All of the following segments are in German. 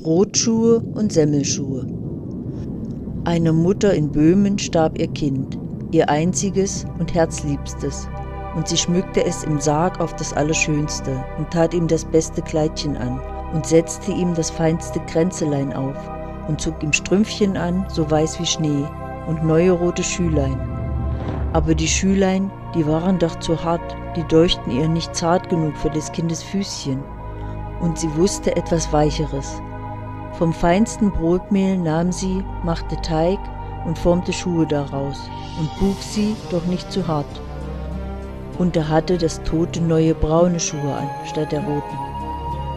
Brotschuhe und Semmelschuhe. Einer Mutter in Böhmen starb ihr Kind, ihr einziges und herzliebstes, und sie schmückte es im Sarg auf das Allerschönste und tat ihm das beste Kleidchen an und setzte ihm das feinste Kränzelein auf und zog ihm Strümpfchen an, so weiß wie Schnee, und neue rote Schülein. Aber die Schülein, die waren doch zu hart, die deuchten ihr nicht zart genug für des Kindes Füßchen, und sie wusste etwas Weicheres. Vom feinsten Brotmehl nahm sie, machte Teig und formte Schuhe daraus und bug sie, doch nicht zu hart. Und da hatte das Tote neue braune Schuhe an, statt der roten.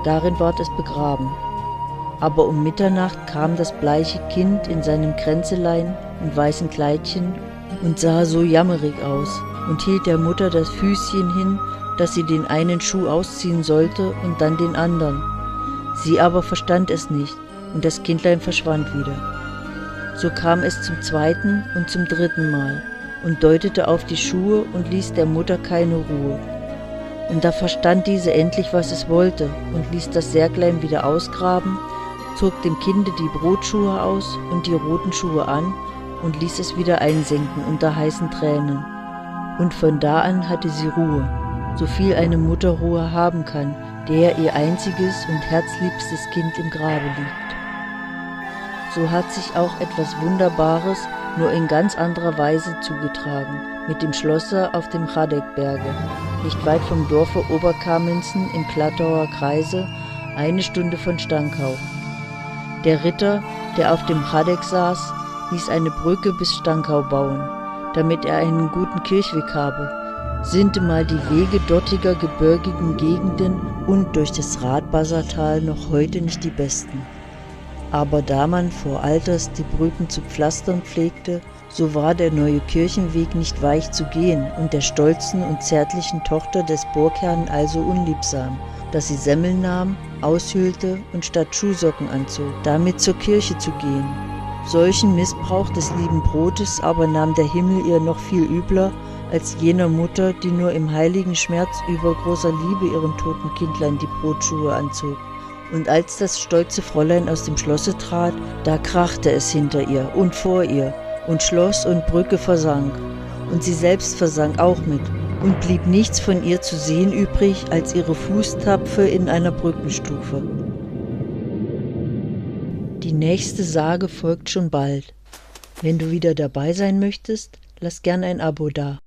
Darin ward es begraben. Aber um Mitternacht kam das bleiche Kind in seinem Kränzelein und weißen Kleidchen und sah so jammerig aus und hielt der Mutter das Füßchen hin, dass sie den einen Schuh ausziehen sollte und dann den anderen. Sie aber verstand es nicht, und das Kindlein verschwand wieder. So kam es zum zweiten und zum dritten Mal und deutete auf die Schuhe und ließ der Mutter keine Ruhe. Und da verstand diese endlich, was es wollte, und ließ das Särglein wieder ausgraben, zog dem Kinde die Brotschuhe aus und die roten Schuhe an und ließ es wieder einsenken unter heißen Tränen. Und von da an hatte sie Ruhe, so viel eine Mutter Ruhe haben kann, der ihr einziges und herzliebstes Kind im Grabe liegt. So hat sich auch etwas Wunderbares, nur in ganz anderer Weise zugetragen, mit dem Schlosse auf dem Chadekberge, nicht weit vom Dorfe Oberkamünzen im Klattauer Kreise, 1 Stunde von Stankau. Der Ritter, der auf dem Chadek saß, ließ eine Brücke bis Stankau bauen, damit er einen guten Kirchweg habe, sintemal die Wege dortiger gebirgigen Gegenden und durch das Radbassertal noch heute nicht die besten. Aber da man vor Alters die Brücken zu pflastern pflegte, so war der neue Kirchenweg nicht weich zu gehen und der stolzen und zärtlichen Tochter des Burgherrn also unliebsam, dass sie Semmeln nahm, aushöhlte und statt Schuhsocken anzog, damit zur Kirche zu gehen. Solchen Missbrauch des lieben Brotes aber nahm der Himmel ihr noch viel übler als jener Mutter, die nur im heiligen Schmerz übergroßer Liebe ihrem toten Kindlein die Brotschuhe anzog. Und als das stolze Fräulein aus dem Schlosse trat, da krachte es hinter ihr und vor ihr, und Schloss und Brücke versank, und sie selbst versank auch mit, und blieb nichts von ihr zu sehen übrig, als ihre Fußtapfe in einer Brückenstufe. Die nächste Sage folgt schon bald. Wenn du wieder dabei sein möchtest, lass gern ein Abo da.